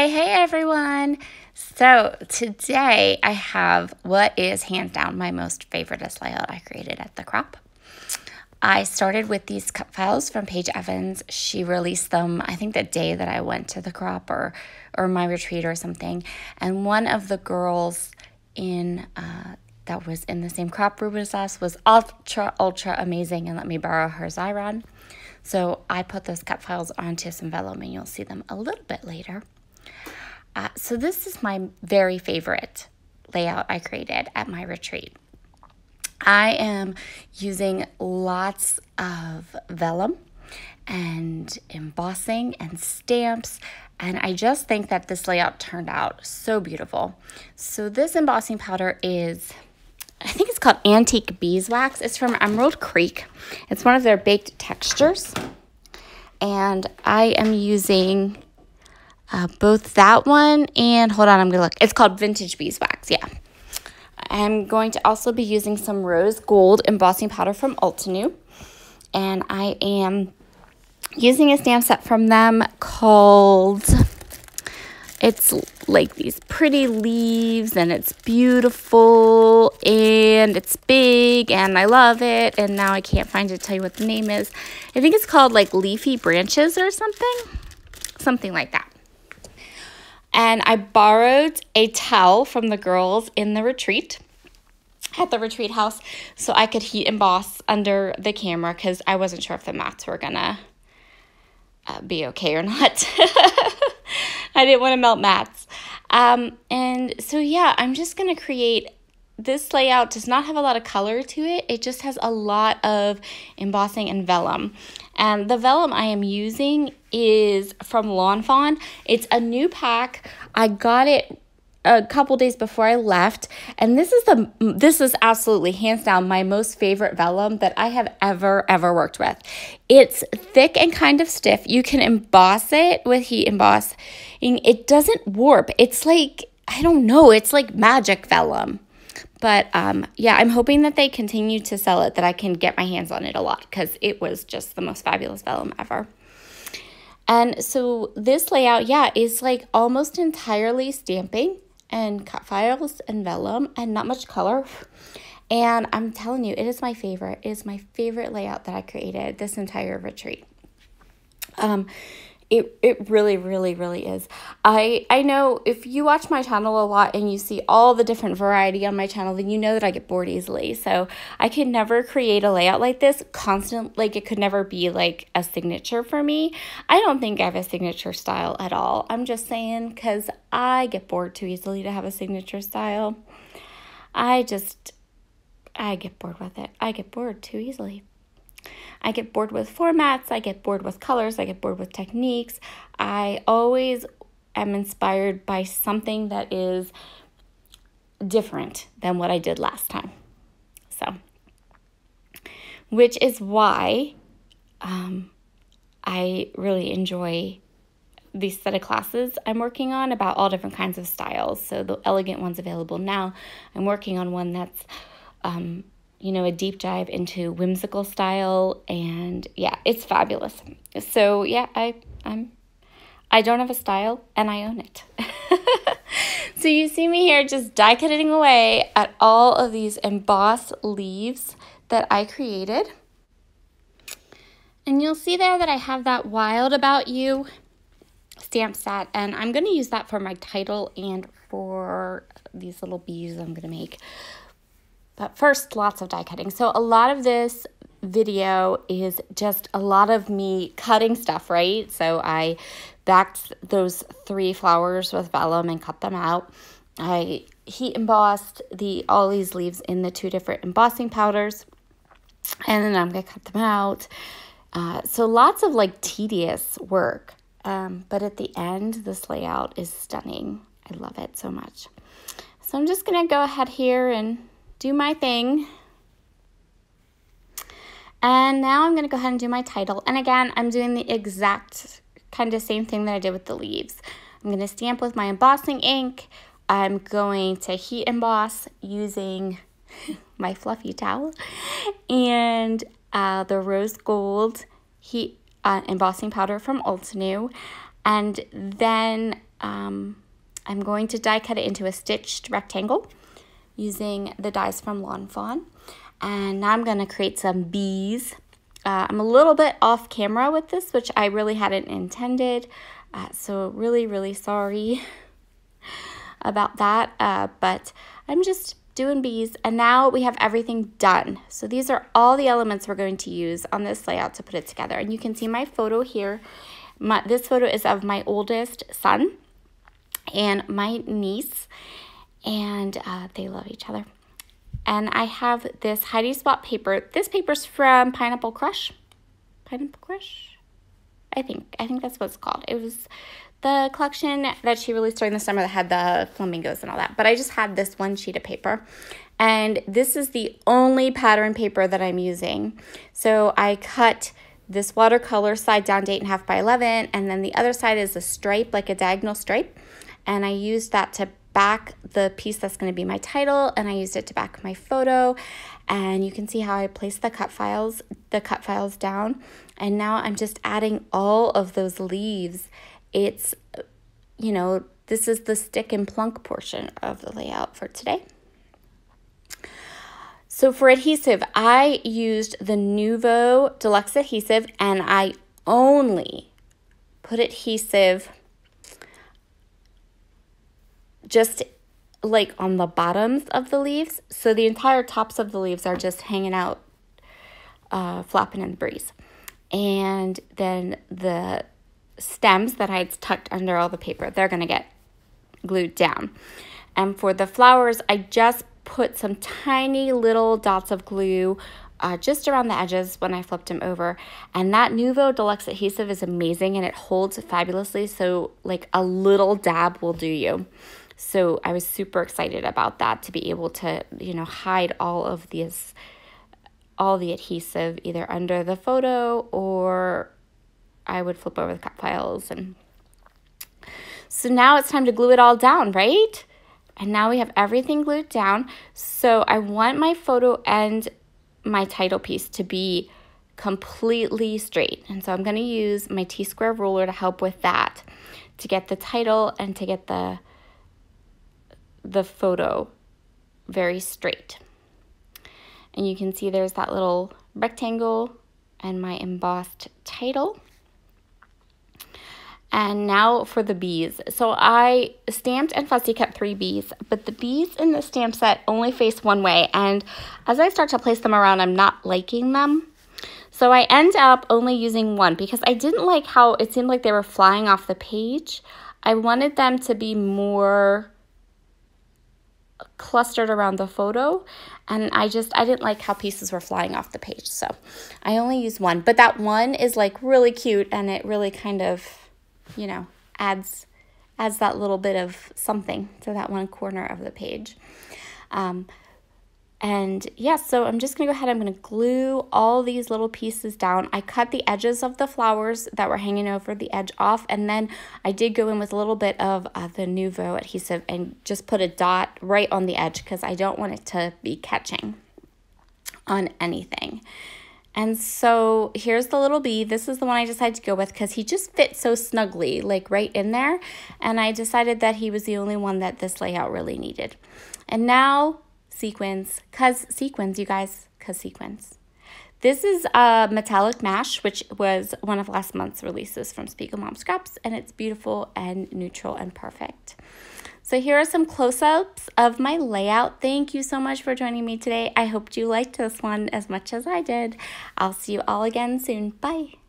Hey everyone. So today I have what is hands down my most favoriteest layout I created at the crop. I started with these cut files from Paige Evans. She released them, I think the day that I went to the crop or my retreat or something. And one of the girls in that was in the same crop group as us was ultra amazing and let me borrow her Xyron. So I put those cut files onto some vellum and you'll see them a little bit later. So this is my very favorite layout I created at my retreat. I am using lots of vellum and embossing and stamps, and I just think that this layout turned out so beautiful. So this embossing powder is, I think it's called Antique Beeswax. It's from Emerald Creek. It's one of their baked textures. And I am using both that one and, hold on, I'm going to look. It's called Vintage Beeswax, yeah. I'm going to also be using some rose gold embossing powder from Ultinew. And I am using a stamp set from them called... It's like these pretty leaves and it's beautiful and it's big and I love it. And now I can't find it to tell you what the name is. I think it's called like Leafy Branches or something like that. And I borrowed a towel from the girls in the retreat, at the retreat house, so I could heat emboss under the camera because I wasn't sure if the mats were gonna be okay or not. I didn't want to melt mats. And so, yeah, I'm just going to create, this layout does not have a lot of color to it. It just has a lot of embossing and vellum. And the vellum I am using is from Lawn Fawn. It's a new pack. I got it a couple days before I left, and this is absolutely hands down my most favorite vellum that I have ever worked with. It's thick and kind of stiff. You can emboss it with heat embossing. It doesn't warp. It's like, I don't know, it's like magic vellum. But yeah, I'm hoping that they continue to sell it, that I can get my hands on it a lot, because it was just the most fabulous vellum ever. And so this layout, yeah, is like almost entirely stamping and cut files and vellum and not much color. And I'm telling you, it is my favorite. It is my favorite layout that I created this entire retreat. It really is. I know if you watch my channel a lot and you see all the different variety on my channel, then you know that I get bored easily. So I can never create a layout like this constant, like it could never be like a signature for me. I don't think I have a signature style at all. I'm just saying because I get bored too easily to have a signature style. I get bored with it. I get bored too easily. I get bored with formats, I get bored with colors, I get bored with techniques. I always am inspired by something that is different than what I did last time. So, which is why I really enjoy these set of classes I'm working on about all different kinds of styles. So the elegant one's available now. I'm working on one that's you know, a deep dive into whimsical style, and yeah, it's fabulous. So yeah, I don't have a style and I own it. So you see me here just die cutting away at all of these embossed leaves that I created. And you'll see there that I have that Wild About You stamp set, and I'm going to use that for my title and for these little bees I'm going to make. But first, lots of die cutting. So a lot of this video is just a lot of me cutting stuff, right? So I backed those 3 flowers with vellum and cut them out. I heat embossed all these leaves in the 2 different embossing powders. And then I'm going to cut them out. So lots of like tedious work. But at the end, this layout is stunning. I love it so much. So I'm just going to go ahead here and do my thing. And now I'm going to go ahead and do my title. And again, I'm doing the exact kind of same thing that I did with the leaves. I'm going to stamp with my embossing ink. I'm going to heat emboss using my fluffy towel and the rose gold heat embossing powder from Ultinew. And then I'm going to die cut it into a stitched rectangle using the dies from Lawn Fawn. And now I'm going to create some bees. I'm a little bit off camera with this, which I really hadn't intended. So really, really sorry about that. But I'm just doing bees. And now we have everything done. So these are all the elements we're going to use on this layout to put it together. And you can see my photo here. This photo is of my oldest son and my niece. And they love each other. And I have this Heidi Spot paper. This paper's from Pineapple Crush. Pineapple Crush? I think that's what it's called. It was the collection that she released during the summer that had the flamingos and all that. But I just had this one sheet of paper. And this is the only pattern paper that I'm using. So I cut this watercolor side down to 8.5 by 11. And then the other side is a stripe, like a diagonal stripe. And I used that to back the piece that's going to be my title, and I used it to back my photo. And you can see how I placed the cut files down. And now I'm just adding all of those leaves. It's, you know, this is the stick and plunk portion of the layout for today. So for adhesive, I used the Nuvo Deluxe adhesive, and I only put adhesive just like on the bottoms of the leaves. So the entire tops of the leaves are just hanging out, flapping in the breeze. And then the stems that I had tucked under all the paper, they're going to get glued down. And for the flowers, I just put some tiny little dots of glue just around the edges when I flipped them over. And that Nuvo Deluxe adhesive is amazing, and it holds fabulously. So like a little dab will do you. So I was super excited about that, to be able to, you know, hide all the adhesive either under the photo, or I would flip over the cut files. And so now it's time to glue it all down, right? And now we have everything glued down. So I want my photo and my title piece to be completely straight. And so I'm going to use my T-square ruler to help with that, to get the title and to get the photo very straight. And you can see there's that little rectangle and my embossed title. And now for the bees. So I stamped and fussy cut 3 bees, but the bees in the stamp set only face one way. And as I start to place them around, I'm not liking them. So I end up only using one because I didn't like how it seemed like they were flying off the page. I wanted them to be more clustered around the photo, and I didn't like how pieces were flying off the page, so I only used one. But that one is like really cute, and it really kind of, you know, adds that little bit of something to that one corner of the page. And yeah, so I'm just gonna go ahead, I'm gonna glue all these little pieces down. I cut the edges of the flowers that were hanging over the edge off, and then I did go in with a little bit of the Nuvo adhesive and just put a dot right on the edge because I don't want it to be catching on anything. And so here's the little bee. This is the one I decided to go with because he just fit so snugly, like right in there. And I decided that he was the only one that this layout really needed. And now sequins, you guys, sequins. This is a metallic mash, which was one of last month's releases from Spiegel Mom Scraps, and it's beautiful and neutral and perfect. So here are some close-ups of my layout. Thank you so much for joining me today. I hope you liked this one as much as I did. I'll see you all again soon. Bye.